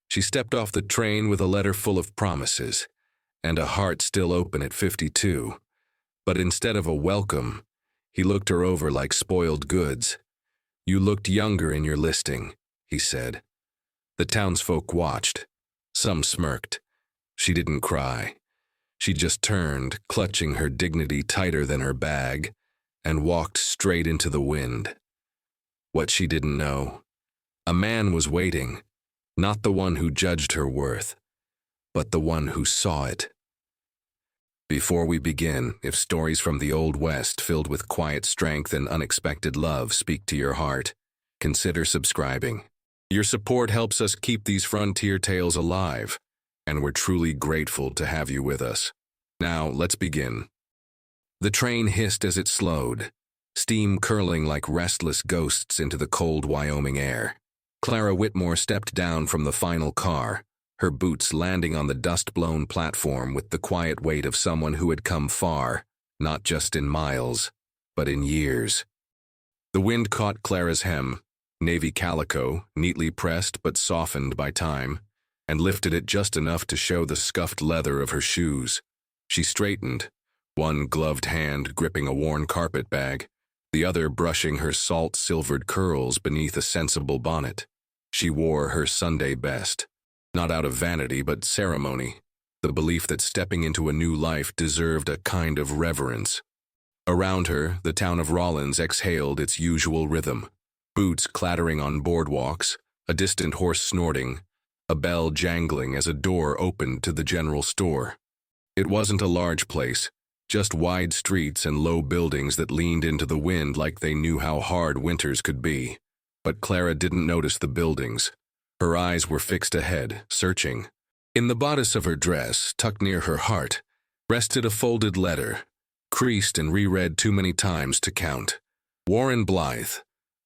She stepped off the train with a letter full of promises, and a heart still open at 52. But instead of a welcome, he looked her over like spoiled goods. "You looked younger in your listing," he said. The townsfolk watched. Some smirked. She didn't cry. She just turned, clutching her dignity tighter than her bag, and walked straight into the wind. What she didn't know, a man was waiting, not the one who judged her worth, but the one who saw it. Before we begin, if stories from the Old West filled with quiet strength and unexpected love speak to your heart, consider subscribing. Your support helps us keep these frontier tales alive, and we're truly grateful to have you with us. Now, let's begin. The train hissed as it slowed, steam curling like restless ghosts into the cold Wyoming air. Clara Withmore stepped down from the final car, her boots landing on the dust-blown platform with the quiet weight of someone who had come far, not just in miles, but in years. The wind caught Clara's hem, navy calico, neatly pressed but softened by time, and lifted it just enough to show the scuffed leather of her shoes. She straightened, one gloved hand gripping a worn carpet bag, the other brushing her salt-silvered curls beneath a sensible bonnet. She wore her Sunday best, not out of vanity but ceremony, the belief that stepping into a new life deserved a kind of reverence. Around her, the town of Rollins exhaled its usual rhythm, boots clattering on boardwalks, a distant horse snorting, a bell jangling as a door opened to the general store. It wasn't a large place, just wide streets and low buildings that leaned into the wind like they knew how hard winters could be. But Clara didn't notice the buildings. Her eyes were fixed ahead, searching. In the bodice of her dress, tucked near her heart, rested a folded letter, creased and reread too many times to count. Warren Blythe,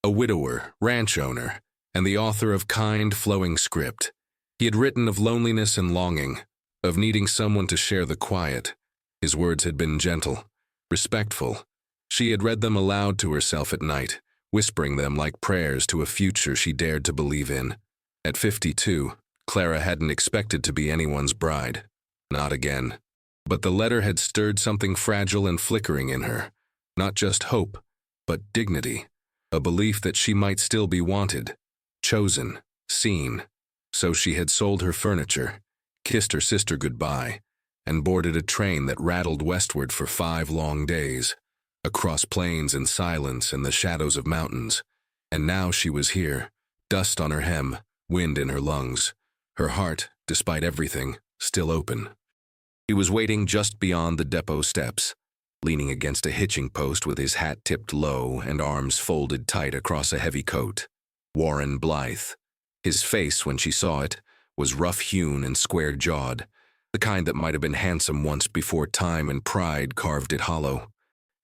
a widower, ranch owner, and the author of kind, flowing script. He had written of loneliness and longing, of needing someone to share the quiet. His words had been gentle, respectful. She had read them aloud to herself at night, whispering them like prayers to a future she dared to believe in. At 52, Clara hadn't expected to be anyone's bride. Not again. But the letter had stirred something fragile and flickering in her. Not just hope, but dignity. A belief that she might still be wanted, chosen, seen. So she had sold her furniture, kissed her sister goodbye, and boarded a train that rattled westward for 5 long days, across plains and silence and the shadows of mountains. And now she was here, dust on her hem, wind in her lungs, her heart, despite everything, still open. He was waiting just beyond the depot steps, leaning against a hitching post with his hat tipped low and arms folded tight across a heavy coat. Warren Blythe. His face, when she saw it, was rough-hewn and square-jawed, the kind that might have been handsome once before time and pride carved it hollow.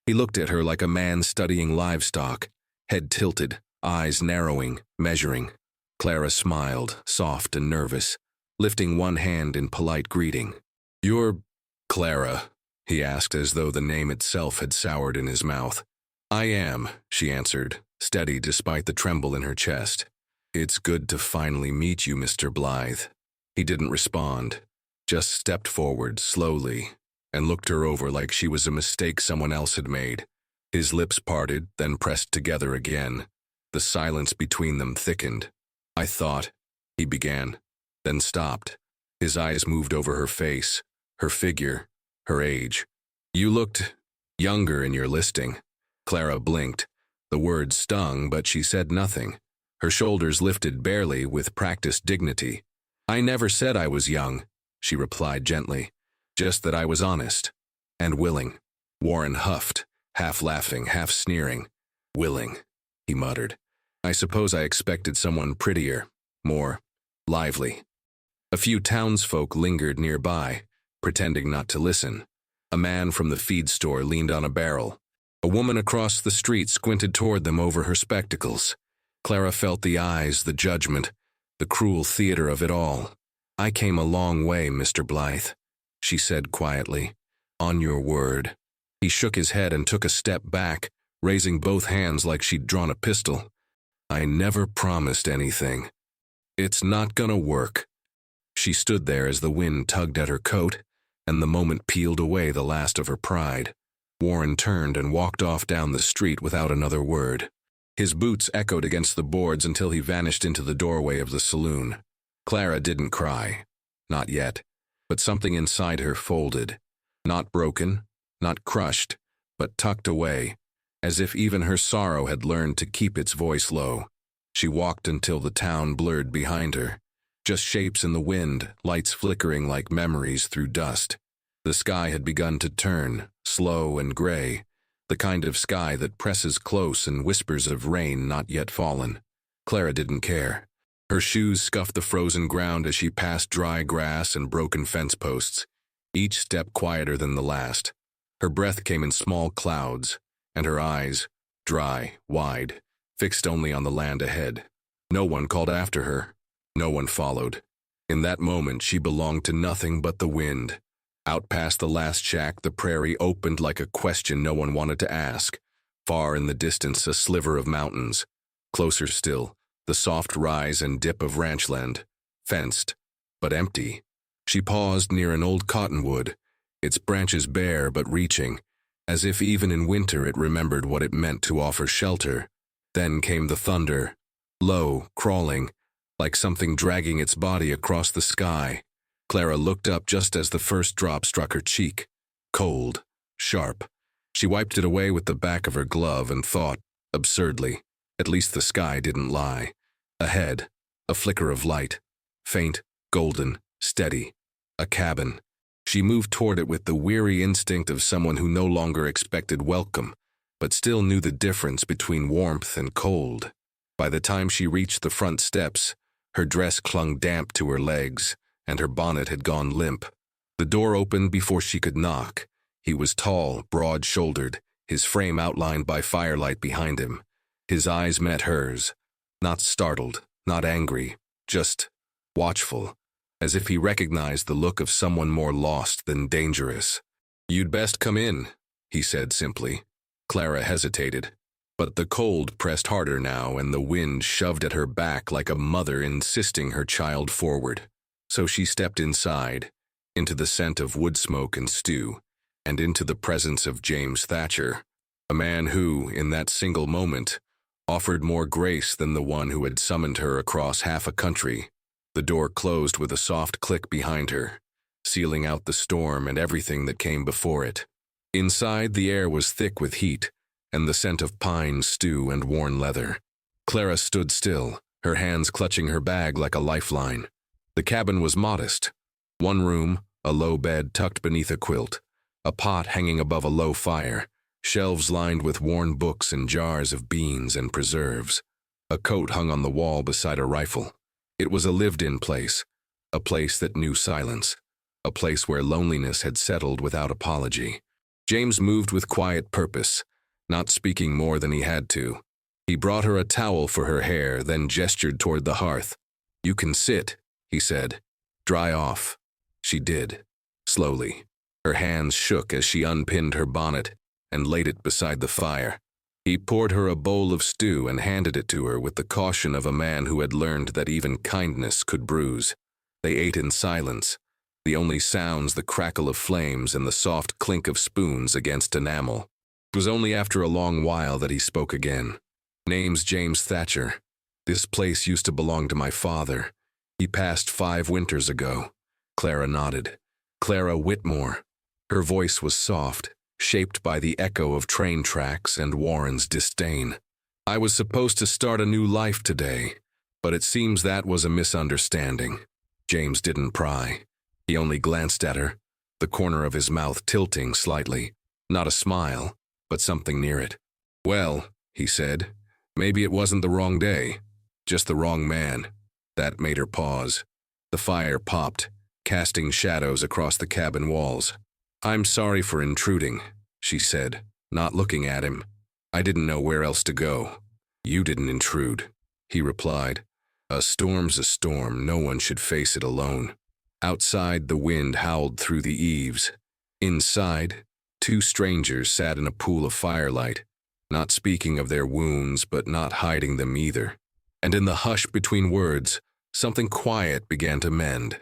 He looked at her like a man studying livestock, head tilted, eyes narrowing, measuring. Clara smiled, soft and nervous, lifting one hand in polite greeting. "You're Clara?" he asked, as though the name itself had soured in his mouth. "I am," she answered, steady despite the tremble in her chest. "It's good to finally meet you, Mr. Blythe." He didn't respond, just stepped forward slowly and looked her over like she was a mistake someone else had made. His lips parted, then pressed together again. The silence between them thickened. "I thought," he began, then stopped. His eyes moved over her face, her figure, her age. "You looked younger in your listing." Clara blinked. The words stung, but she said nothing. Her shoulders lifted barely with practiced dignity. "I never said I was young," she replied gently. "Just that I was honest. And willing." Warren huffed, half laughing, half sneering. "Willing," he muttered. "I suppose I expected someone prettier, more lively." A few townsfolk lingered nearby, pretending not to listen. A man from the feed store leaned on a barrel. A woman across the street squinted toward them over her spectacles. Clara felt the eyes, the judgment, the cruel theater of it all. "I came a long way, Mr. Blythe," she said quietly. "On your word." He shook his head and took a step back, raising both hands like she'd drawn a pistol. "I never promised anything." "It's not gonna work," She stood there as the wind tugged at her coat, and the moment peeled away the last of her pride. Warren turned and walked off down the street without another word. His boots echoed against the boards until he vanished into the doorway of the saloon. Clara didn't cry. Not yet. But something inside her folded. Not broken, not crushed, but tucked away, as if even her sorrow had learned to keep its voice low. She walked until the town blurred behind her. Just shapes in the wind, lights flickering like memories through dust. The sky had begun to turn, slow and gray, the kind of sky that presses close and whispers of rain not yet fallen. Clara didn't care. Her shoes scuffed the frozen ground as she passed dry grass and broken fence posts, each step quieter than the last. Her breath came in small clouds, and her eyes, dry, wide, fixed only on the land ahead. No one called after her. No one followed. In that moment, she belonged to nothing but the wind. Out past the last shack, the prairie opened like a question no one wanted to ask. Far in the distance, a sliver of mountains. Closer still, the soft rise and dip of ranchland, fenced, but empty. She paused near an old cottonwood, its branches bare but reaching, as if even in winter it remembered what it meant to offer shelter. Then came the thunder, low, crawling, like something dragging its body across the sky. Clara looked up just as the first drop struck her cheek. Cold, sharp. She wiped it away with the back of her glove and thought, absurdly, at least the sky didn't lie. Ahead, a flicker of light, faint, golden, steady. A cabin. She moved toward it with the weary instinct of someone who no longer expected welcome, but still knew the difference between warmth and cold. By the time she reached the front steps, her dress clung damp to her legs, and her bonnet had gone limp. The door opened before she could knock. He was tall, broad-shouldered, his frame outlined by firelight behind him. His eyes met hers. Not startled, not angry, just watchful, as if he recognized the look of someone more lost than dangerous. "You'd best come in," he said simply. Clara hesitated, but the cold pressed harder now and the wind shoved at her back like a mother insisting her child forward. So she stepped inside, into the scent of wood smoke and stew, and into the presence of James Thatcher, a man who, in that single moment, offered more grace than the one who had summoned her across half a country. The door closed with a soft click behind her, sealing out the storm and everything that came before it. Inside, the air was thick with heat, and the scent of pine, stew, and worn leather. Clara stood still, her hands clutching her bag like a lifeline. The cabin was modest. One room, a low bed tucked beneath a quilt, a pot hanging above a low fire, shelves lined with worn books and jars of beans and preserves. A coat hung on the wall beside a rifle. It was a lived-in place, a place that knew silence, a place where loneliness had settled without apology. James moved with quiet purpose, not speaking more than he had to. He brought her a towel for her hair, then gestured toward the hearth. "You can sit," he said. "Dry off." She did, slowly. Her hands shook as she unpinned her bonnet and laid it beside the fire. He poured her a bowl of stew and handed it to her with the caution of a man who had learned that even kindness could bruise. They ate in silence, the only sounds the crackle of flames and the soft clink of spoons against enamel. It was only after a long while that he spoke again. "Name's James Thatcher. This place used to belong to my father. He passed 5 winters ago." Clara nodded. "Clara Withmore." Her voice was soft, shaped by the echo of train tracks and Warren's disdain. "I was supposed to start a new life today, but it seems that was a misunderstanding." James didn't pry. He only glanced at her, the corner of his mouth tilting slightly. Not a smile, but something near it. "Well," he said, "maybe it wasn't the wrong day, just the wrong man." That made her pause. The fire popped, casting shadows across the cabin walls. "I'm sorry for intruding," she said, not looking at him. "I didn't know where else to go." "You didn't intrude," he replied. "A storm's a storm, no one should face it alone." Outside, the wind howled through the eaves. Inside, 2 strangers sat in a pool of firelight, not speaking of their wounds but not hiding them either. And in the hush between words, something quiet began to mend.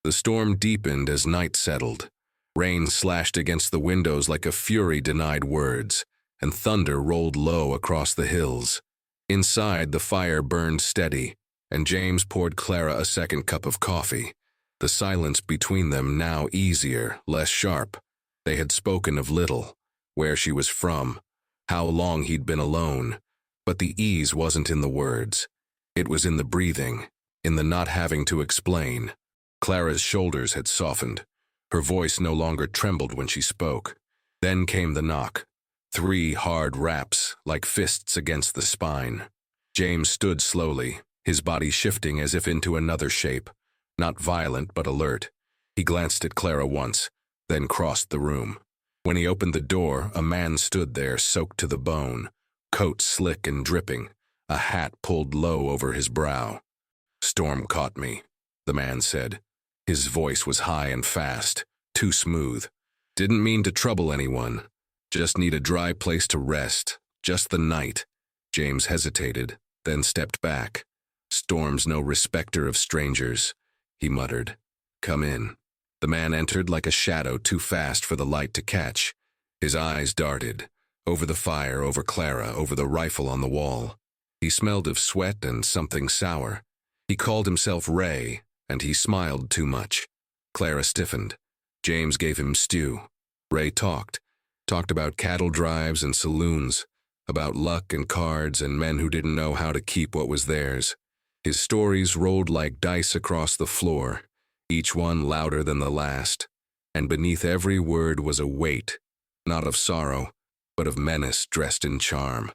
The storm deepened as night settled. Rain slashed against the windows like a fury denied words, and thunder rolled low across the hills. Inside, the fire burned steady, and James poured Clara a second cup of coffee. The silence between them now easier, less sharp. They had spoken of little, where she was from, how long he'd been alone, but the ease wasn't in the words. It was in the breathing, in the not having to explain. Clara's shoulders had softened. Her voice no longer trembled when she spoke. Then came the knock. 3 hard raps, like fists against the spine. James stood slowly, his body shifting as if into another shape. Not violent, but alert. He glanced at Clara once, then crossed the room. When he opened the door, a man stood there, soaked to the bone, coat slick and dripping, a hat pulled low over his brow. "Storm caught me," the man said. His voice was high and fast, too smooth. "Didn't mean to trouble anyone. Just need a dry place to rest, just the night." James hesitated, then stepped back. "Storm's no respecter of strangers," he muttered. "Come in." The man entered like a shadow too fast for the light to catch. His eyes darted, over the fire, over Clara, over the rifle on the wall. He smelled of sweat and something sour. He called himself Ray, and he smiled too much. Clara stiffened. James gave him stew. Ray talked about cattle drives and saloons, about luck and cards and men who didn't know how to keep what was theirs. His stories rolled like dice across the floor, each one louder than the last, and beneath every word was a weight, not of sorrow, but of menace dressed in charm.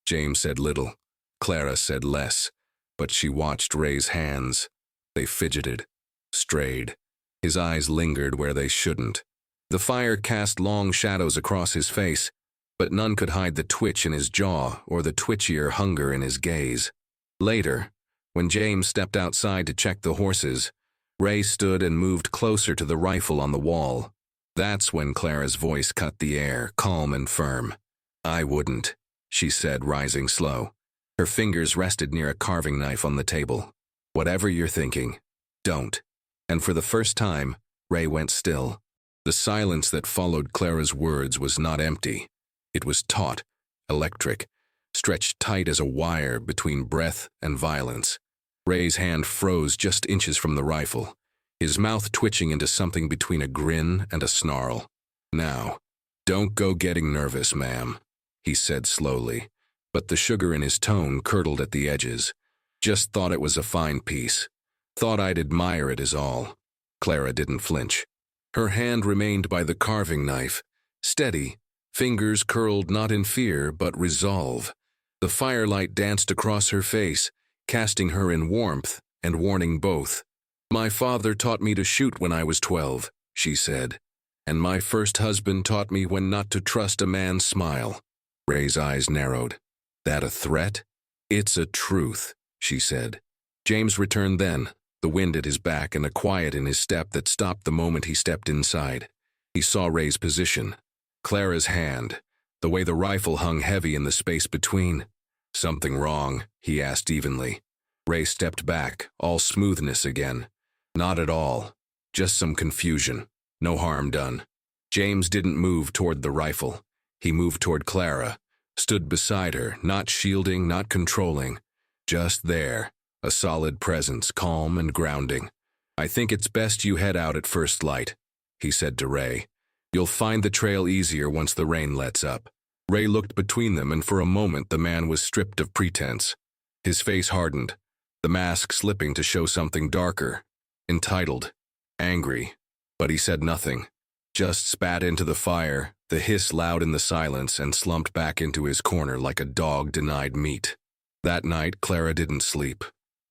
James said little, Clara said less, but she watched Ray's hands. They fidgeted, strayed. His eyes lingered where they shouldn't. The fire cast long shadows across his face, but none could hide the twitch in his jaw or the twitchier hunger in his gaze. Later, when James stepped outside to check the horses, Ray stood and moved closer to the rifle on the wall. That's when Clara's voice cut the air, calm and firm. "I wouldn't," she said, rising slow. Her fingers rested near a carving knife on the table. "Whatever you're thinking, don't." And for the first time, Ray went still. The silence that followed Clara's words was not empty. It was taut, electric, stretched tight as a wire between breath and violence. Ray's hand froze just inches from the rifle, his mouth twitching into something between a grin and a snarl. "Now, don't go getting nervous, ma'am," he said slowly, but the sugar in his tone curdled at the edges. "Just thought it was a fine piece. Thought I'd admire it is all." Clara didn't flinch. Her hand remained by the carving knife, steady, fingers curled not in fear but resolve. The firelight danced across her face, casting her in warmth and warning both. "My father taught me to shoot when I was 12, she said, "and my first husband taught me when not to trust a man's smile." Ray's eyes narrowed. "That a threat?" "It's a truth," she said. James returned then, the wind at his back and a quiet in his step that stopped the moment he stepped inside. He saw Ray's position, Clara's hand, the way the rifle hung heavy in the space between. "Something wrong?" he asked evenly. Ray stepped back, all smoothness again. "Not at all. Just some confusion. No harm done." James didn't move toward the rifle. He moved toward Clara, stood beside her, not shielding, not controlling. Just there, a solid presence, calm and grounding. "I think it's best you head out at first light," he said to Ray. "You'll find the trail easier once the rain lets up." Ray looked between them, and for a moment the man was stripped of pretense. His face hardened, the mask slipping to show something darker, entitled, angry. But he said nothing, just spat into the fire, the hiss loud in the silence, and slumped back into his corner like a dog denied meat. That night, Clara didn't sleep.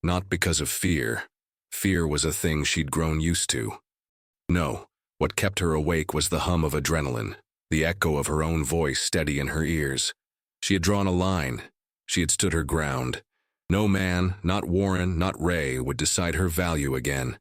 Not because of fear. Fear was a thing she'd grown used to. No, what kept her awake was the hum of adrenaline, the echo of her own voice steady in her ears. She had drawn a line. She had stood her ground. No man, not Warren, not Ray, would decide her value again.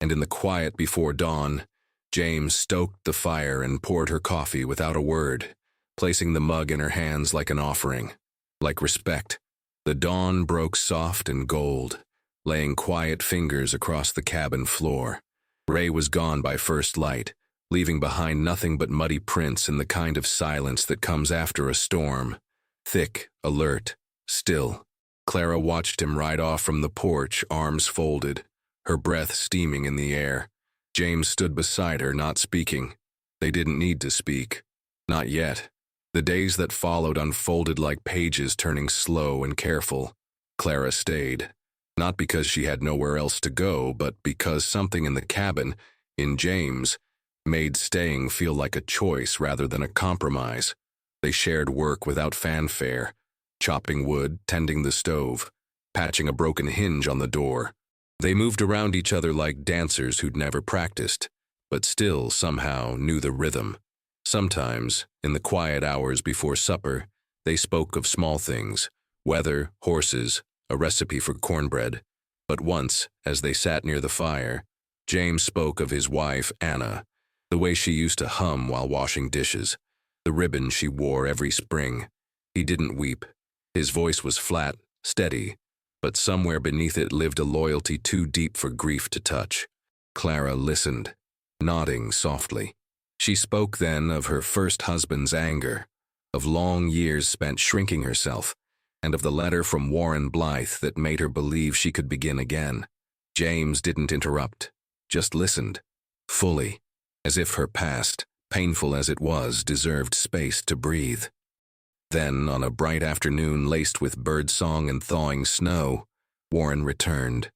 And in the quiet before dawn, James stoked the fire and poured her coffee without a word, placing the mug in her hands like an offering, like respect. The dawn broke soft and gold, laying quiet fingers across the cabin floor. Ray was gone by first light, leaving behind nothing but muddy prints and the kind of silence that comes after a storm. Thick, alert, still. Clara watched him ride off from the porch, arms folded, her breath steaming in the air. James stood beside her, not speaking. They didn't need to speak. Not yet. The days that followed unfolded like pages turning slow and careful. Clara stayed. Not because she had nowhere else to go, but because something in the cabin, in James, made staying feel like a choice rather than a compromise. They shared work without fanfare, chopping wood, tending the stove, patching a broken hinge on the door. They moved around each other like dancers who'd never practiced, but still somehow knew the rhythm. Sometimes, in the quiet hours before supper, they spoke of small things, weather, horses, a recipe for cornbread. But once, as they sat near the fire, James spoke of his wife, Anna, the way she used to hum while washing dishes, the ribbon she wore every spring. He didn't weep. His voice was flat, steady, but somewhere beneath it lived a loyalty too deep for grief to touch. Clara listened, nodding softly. She spoke then of her first husband's anger, of long years spent shrinking herself, and of the letter from Warren Blythe that made her believe she could begin again. James didn't interrupt, just listened, fully, as if her past, painful as it was, deserved space to breathe. Then, on a bright afternoon laced with birdsong and thawing snow, Warren returned.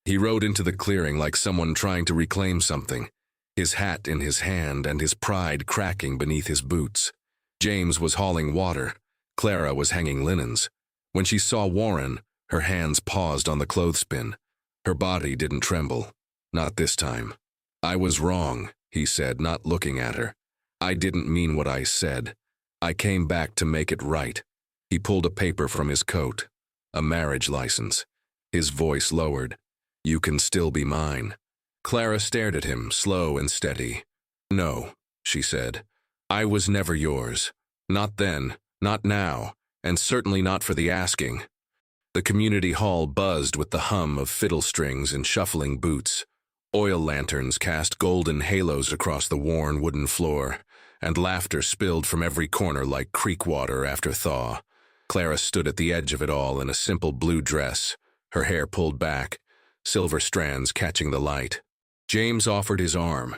He rode into the clearing like someone trying to reclaim something, his hat in his hand and his pride cracking beneath his boots. James was hauling water. Clara was hanging linens. When she saw Warren, her hands paused on the clothespin. Her body didn't tremble. Not this time. "I was wrong," he said, not looking at her. "I didn't mean what I said. I came back to make it right." He pulled a paper from his coat. A marriage license. His voice lowered. "You can still be mine." Clara stared at him, slow and steady. "No," she said. "I was never yours. Not then, not now, and certainly not for the asking." The community hall buzzed with the hum of fiddle strings and shuffling boots. Oil lanterns cast golden halos across the worn wooden floor, and laughter spilled from every corner like creek water after thaw. Clara stood at the edge of it all in a simple blue dress, her hair pulled back, silver strands catching the light. James offered his arm,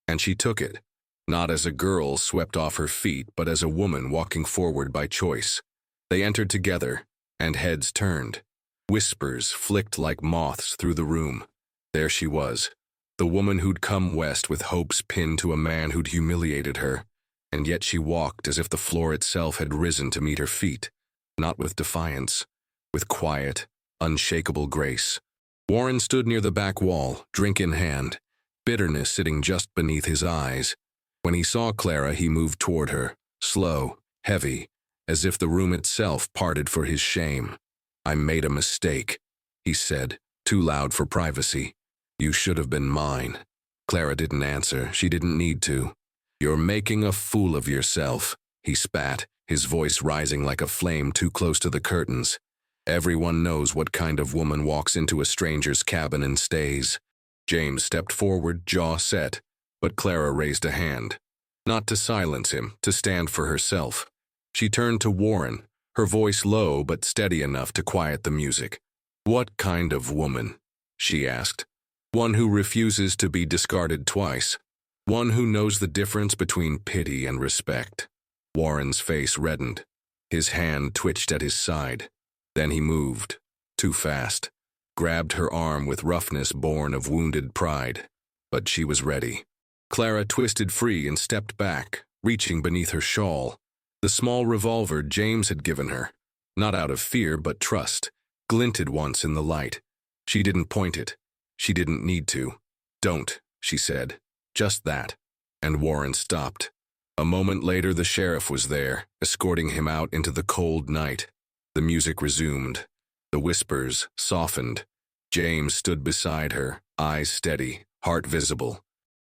and she took it, not as a girl swept off her feet, but as a woman walking forward by choice. They entered together, and heads turned. Whispers flicked like moths through the room. There she was, the woman who'd come west with hopes pinned to a man who'd humiliated her, and yet she walked as if the floor itself had risen to meet her feet, not with defiance, with quiet, unshakable grace. Warren stood near the back wall, drink in hand, bitterness sitting just beneath his eyes. When he saw Clara, he moved toward her, slow, heavy, as if the room itself parted for his shame. "I made a mistake," he said, too loud for privacy. "You should have been mine." Clara didn't answer. She didn't need to. "You're making a fool of yourself," he spat, his voice rising like a flame too close to the curtains. "Everyone knows what kind of woman walks into a stranger's cabin and stays." James stepped forward, jaw set, but Clara raised a hand. Not to silence him, to stand for herself. She turned to Warren, her voice low but steady enough to quiet the music. "What kind of woman?" she asked. "One who refuses to be discarded twice. One who knows the difference between pity and respect." Warren's face reddened. His hand twitched at his side. Then he moved, too fast, grabbed her arm with roughness born of wounded pride. But she was ready. Clara twisted free and stepped back, reaching beneath her shawl. The small revolver James had given her, not out of fear but trust, glinted once in the light. She didn't point it. She didn't need to. "Don't," she said. "Just that." And Warren stopped. A moment later, the sheriff was there, escorting him out into the cold night. The music resumed. The whispers softened. James stood beside her, eyes steady, heart visible.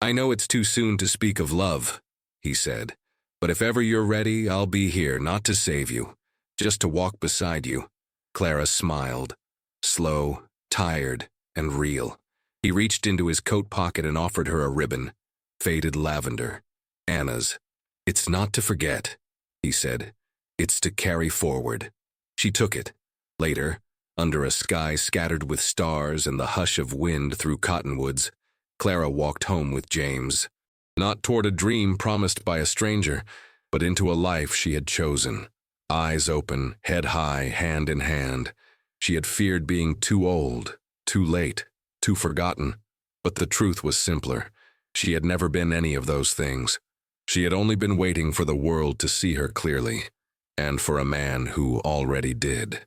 "I know it's too soon to speak of love," he said, "but if ever you're ready, I'll be here, not to save you, just to walk beside you." Clara smiled, slow, tired, and real. He reached into his coat pocket and offered her a ribbon, faded lavender. Anna's. "It's not to forget," he said. "It's to carry forward." She took it. Later, under a sky scattered with stars and the hush of wind through cottonwoods, Clara walked home with James. Not toward a dream promised by a stranger, but into a life she had chosen. Eyes open, head high, hand in hand. She had feared being too old, too late, too forgotten. But the truth was simpler. She had never been any of those things. She had only been waiting for the world to see her clearly, and for a man who already did.